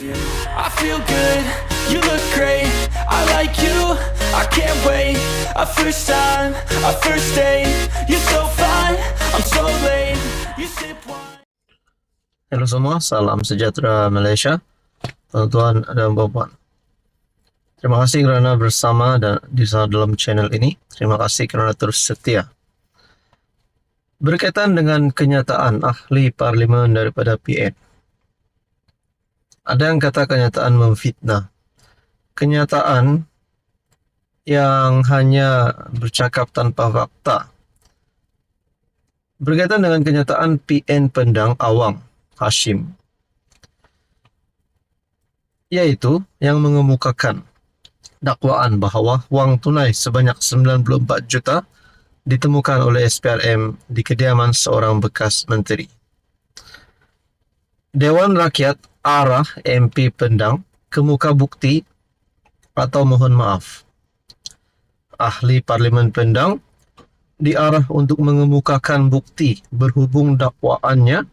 I feel good, you look great, I like you, I can't wait. A first time, a first date, you're so fine, I'm so late. You sip wine. Halo semua, salam sejahtera Malaysia, tuan-tuan dan puan-puan. Terima kasih kerana bersama dan di dalam channel ini. Terima kasih kerana terus setia. Berkaitan dengan kenyataan ahli parlimen daripada PN. Ada yang kata kenyataan memfitnah. Kenyataan yang hanya bercakap tanpa fakta. Berkaitan dengan kenyataan PN Pendang Awang Hashim, yaitu yang mengemukakan dakwaan bahawa wang tunai sebanyak 94 juta ditemukan oleh SPRM di kediaman seorang bekas menteri. Dewan Rakyat arah MP Pendang ke muka bukti atau mohon maaf. Ahli Parlimen Pendang diarah untuk mengemukakan bukti berhubung dakwaannya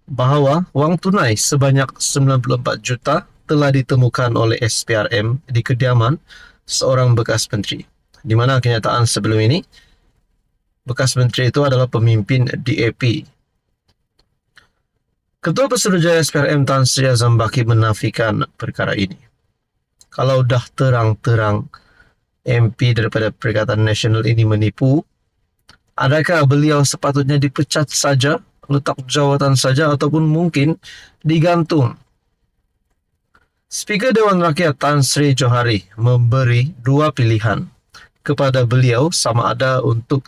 bahawa wang tunai sebanyak 94 juta telah ditemukan oleh SPRM di kediaman seorang bekas menteri. Di mana kenyataan sebelum ini, bekas menteri itu adalah pemimpin DAP. Ketua Pesuruhjaya SPRM Tan Sri Azam Baki menafikan perkara ini. Kalau dah terang-terang MP daripada Perikatan Nasional ini menipu, adakah beliau sepatutnya dipecat saja, letak jawatan saja, ataupun mungkin digantung? Speaker Dewan Rakyat Tan Sri Johari memberi dua pilihan kepada beliau sama ada untuk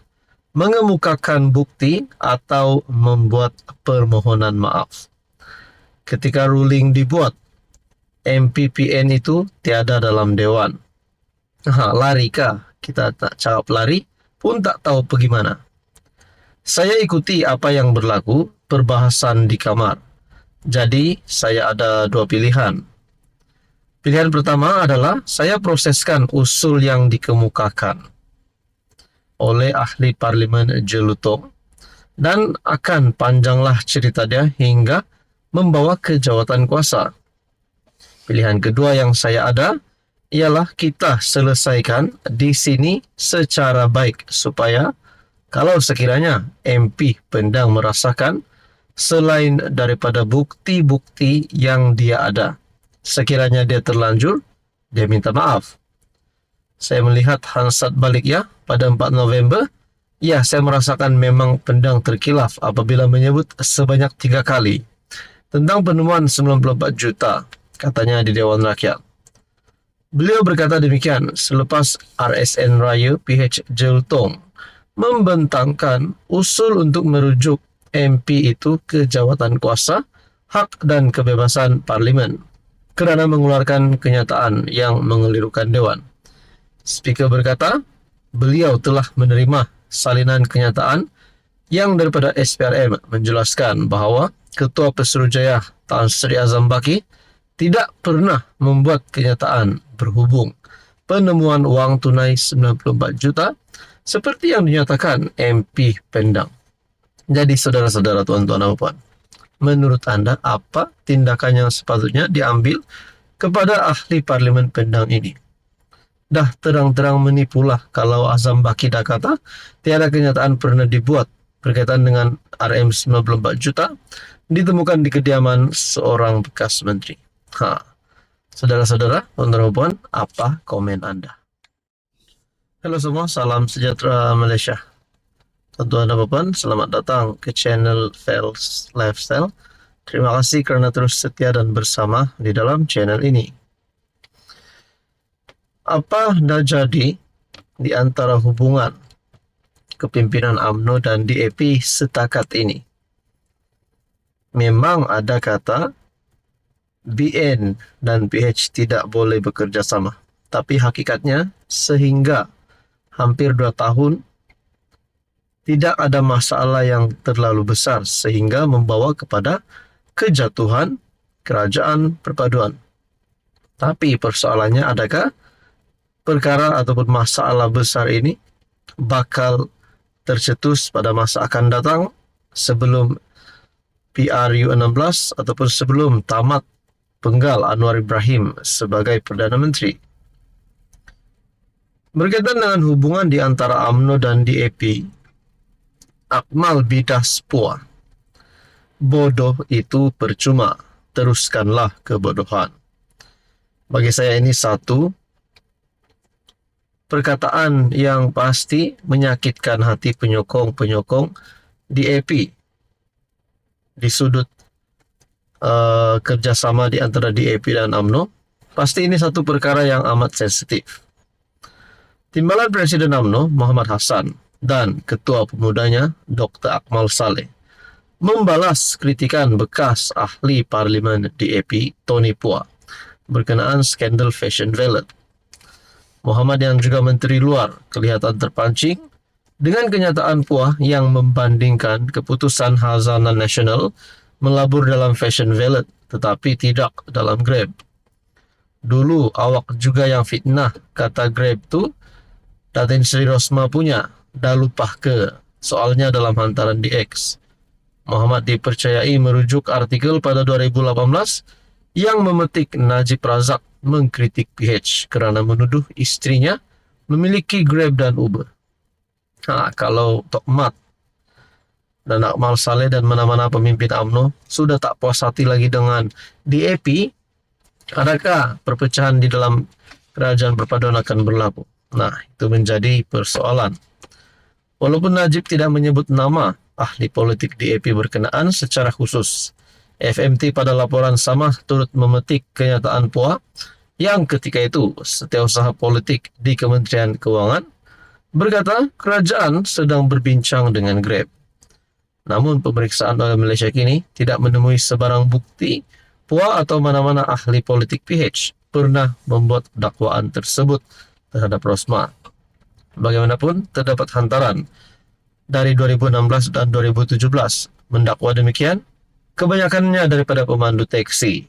mengemukakan bukti atau membuat permohonan maaf. Ketika ruling dibuat, MPPN itu tiada dalam Dewan. Lari kah? Kita tak cakap lari, pun tak tahu pergi mana. Saya ikuti apa yang berlaku, perbahasan di kamar. Jadi, saya ada dua pilihan. Pilihan pertama adalah saya proseskan usul yang dikemukakan oleh ahli parlimen Jelutong dan akan panjanglah cerita dia hingga membawa ke jawatan kuasa. Pilihan kedua yang saya ada ialah kita selesaikan di sini secara baik supaya kalau sekiranya MP Pendang merasakan selain daripada bukti-bukti yang dia ada, sekiranya dia terlanjur, dia minta maaf. Saya melihat hansat balik ya pada 4 November. Ya, saya merasakan memang Pendang terkilaf apabila menyebut sebanyak 3 kali tentang penemuan 94 juta, katanya di Dewan Rakyat. Beliau berkata demikian selepas RSN Raya PH Jelutong membentangkan usul untuk merujuk MP itu ke jawatan kuasa, hak dan kebebasan parlimen kerana mengeluarkan kenyataan yang mengelirukan Dewan. Speaker berkata, beliau telah menerima salinan kenyataan yang daripada SPRM menjelaskan bahawa Ketua Pesuruhjaya Tan Sri Azam Baki tidak pernah membuat kenyataan berhubung penemuan wang tunai 94 juta seperti yang dinyatakan MP Pendang. Jadi saudara-saudara, tuan-tuan dan puan, menurut anda apa tindakan yang sepatutnya diambil kepada ahli parlimen Pendang ini? Dah terang-terang menipulah kalau Azam Baki dah kata tiada kenyataan pernah dibuat berkaitan dengan RM 94 juta ditemukan di kediaman seorang bekas menteri. Saudara-saudara, tuan-tuan dan puan, apa komen anda? Halo semua, salam sejahtera Malaysia. Tuan-tuan dan puan, selamat datang ke channel Fels Lifestyle. Terima kasih kerana terus setia dan bersama di dalam channel ini. Apa dah jadi di antara hubungan kepimpinan UMNO dan DAP setakat ini? Memang ada kata BN dan PH tidak boleh bekerja sama. Tapi hakikatnya sehingga hampir 2 tahun tidak ada masalah yang terlalu besar sehingga membawa kepada kejatuhan kerajaan perpaduan. Tapi persoalannya, adakah perkara ataupun masalah besar ini bakal tercetus pada masa akan datang sebelum PRU 16 ataupun sebelum tamat penggal Anwar Ibrahim sebagai Perdana Menteri. Berkaitan dengan hubungan di antara UMNO dan DAP, Akmal bidas puas. Bodoh itu percuma, teruskanlah kebodohan. Bagi saya ini satu perkataan yang pasti menyakitkan hati penyokong-penyokong DAP di sudut kerjasama di antara DAP dan UMNO. Pasti ini satu perkara yang amat sensitif. Timbalan Presiden UMNO Muhammad Hassan dan Ketua Pemudanya Dr. Akmal Saleh membalas kritikan bekas ahli parlimen DAP Tony Puah berkenaan skandal Fashion Valet. Muhammad yang juga Menteri Luar kelihatan terpancing dengan kenyataan Puah yang membandingkan keputusan Khazanah Nasional melabur dalam Fashion Valet tetapi tidak dalam Grab. Dulu awak juga yang fitnah kata Grab tu Datin Sri Rosma punya, dah lupa ke soalnya dalam hantaran di X. Muhammad dipercayai merujuk artikel pada 2018 yang memetik Najib Razak mengkritik PH kerana menuduh istrinya memiliki Grab dan Uber. Kalau Tok Mat dan Akmal Saleh dan mana-mana pemimpin UMNO sudah tak puas hati lagi dengan DAP, adakah perpecahan di dalam kerajaan perpaduan akan berlabuh? Nah, itu menjadi persoalan. Walaupun Najib tidak menyebut nama ahli politik DAP berkenaan secara khusus, FMT pada laporan sama turut memetik kenyataan Puah yang ketika itu Setiausaha Politik di Kementerian Keuangan berkata kerajaan sedang berbincang dengan Grab. Namun pemeriksaan oleh Malaysia kini tidak menemui sebarang bukti Puah atau mana-mana ahli politik PH pernah membuat dakwaan tersebut terhadap Rosma. Bagaimanapun terdapat hantaran dari 2016 dan 2017 mendakwa demikian, kebanyakannya daripada pemandu teksi.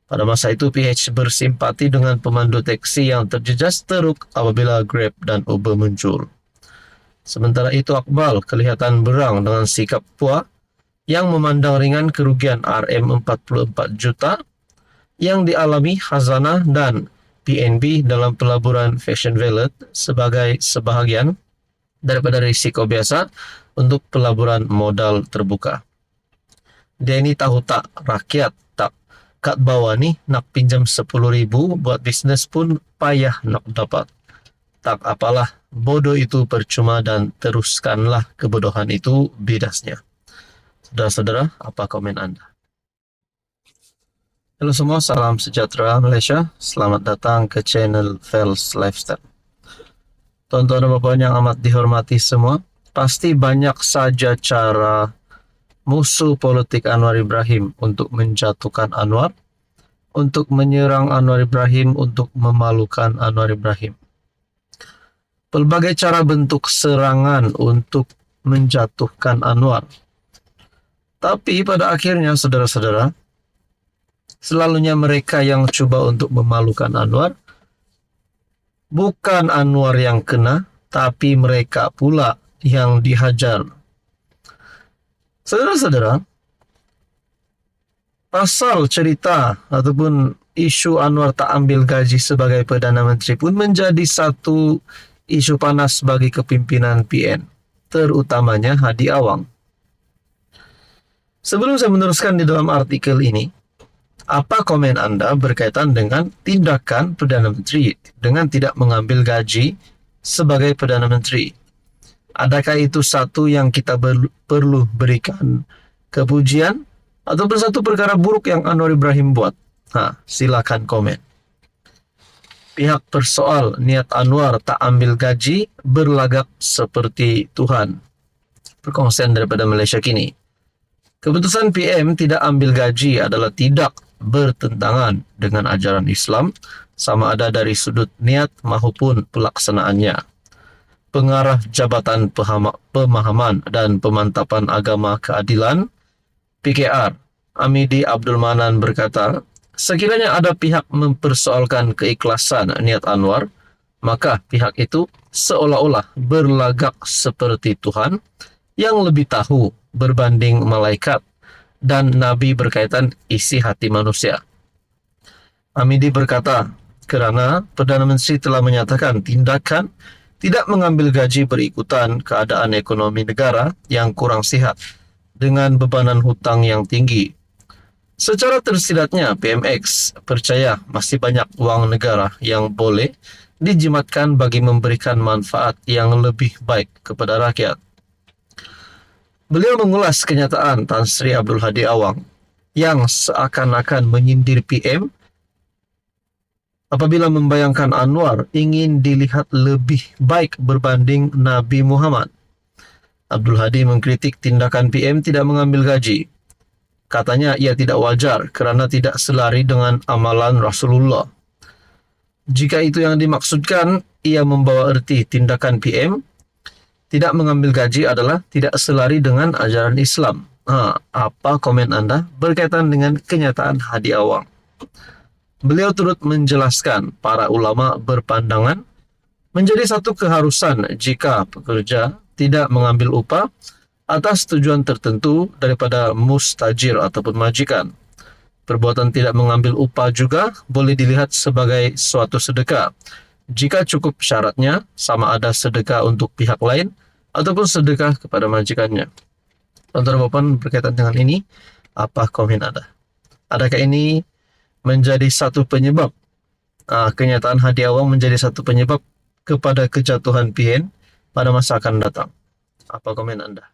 Pada masa itu PH bersimpati dengan pemandu teksi yang terjejas teruk apabila Grab dan Uber muncul. Sementara itu Akmal kelihatan berang dengan sikap Puah yang memandang ringan kerugian RM44 juta yang dialami Khazanah dan PNB dalam pelaburan Fashion Valet sebagai sebahagian daripada risiko biasa untuk pelaburan modal terbuka. Dia ini tahu tak rakyat tak kat bawah ni nak pinjam 10,000 buat bisnes pun payah nak dapat. Tak apalah, bodoh itu percuma dan teruskanlah kebodohan itu bidasnya. Saudara-saudara, apa komen anda? Halo semua, salam sejahtera Malaysia. Selamat datang ke channel Fels Lifestyle. Tuan-tuan dan puan yang amat dihormati semua, pasti banyak saja cara musuh politik Anwar Ibrahim untuk menjatuhkan Anwar, untuk menyerang Anwar Ibrahim, untuk memalukan Anwar Ibrahim. Pelbagai cara bentuk serangan untuk menjatuhkan Anwar. Tapi pada akhirnya saudara-saudara, selalunya mereka yang cuba untuk memalukan Anwar, bukan Anwar yang kena, tapi mereka pula yang dihajar. Saudara-saudara, pasal cerita ataupun isu Anwar tak ambil gaji sebagai Perdana Menteri pun menjadi satu isu panas bagi kepimpinan PN, terutamanya Hadi Awang. Sebelum saya meneruskan di dalam artikel ini, apa komen anda berkaitan dengan tindakan Perdana Menteri dengan tidak mengambil gaji sebagai Perdana Menteri? Adakah itu satu yang kita perlu berikan kepujian ataupun satu perkara buruk yang Anwar Ibrahim buat? Silakan komen. Pihak persoal niat Anwar tak ambil gaji berlagak seperti Tuhan. Perkongsian daripada Malaysia Kini. Keputusan PM tidak ambil gaji adalah tidak bertentangan dengan ajaran Islam, sama ada dari sudut niat maupun pelaksanaannya. Pengarah Jabatan Pemahaman dan Pemantapan Agama Keadilan PKR Amidi Abdul Manan berkata, sekiranya ada pihak mempersoalkan keikhlasan niat Anwar, maka pihak itu seolah-olah berlagak seperti Tuhan yang lebih tahu berbanding malaikat dan Nabi berkaitan isi hati manusia. Hamidi berkata, kerana Perdana Menteri telah menyatakan tindakan tidak mengambil gaji berikutan keadaan ekonomi negara yang kurang sihat dengan bebanan hutang yang tinggi. Secara tersiratnya, PMX percaya masih banyak wang negara yang boleh dijimatkan bagi memberikan manfaat yang lebih baik kepada rakyat. Beliau mengulas kenyataan Tan Sri Abdul Hadi Awang yang seakan-akan menyindir PM apabila membayangkan Anwar ingin dilihat lebih baik berbanding Nabi Muhammad. Abdul Hadi mengkritik tindakan PM tidak mengambil gaji. Katanya ia tidak wajar kerana tidak selari dengan amalan Rasulullah. Jika itu yang dimaksudkan, ia membawa erti tindakan PM tidak mengambil gaji adalah tidak selari dengan ajaran Islam. Apa komen anda berkaitan dengan kenyataan Hadi Awang? Beliau turut menjelaskan para ulama berpandangan menjadi satu keharusan jika pekerja tidak mengambil upah atas tujuan tertentu daripada mustajir ataupun majikan. Perbuatan tidak mengambil upah juga boleh dilihat sebagai suatu sedekah jika cukup syaratnya sama ada sedekah untuk pihak lain ataupun sedekah kepada majikannya. Tuan-tuan dan puan, berkaitan dengan ini, apa komen anda? Adakah ini menjadi satu penyebab kenyataan Hadi Awang menjadi satu penyebab kepada kejatuhan PN pada masa akan datang? Apa komen anda?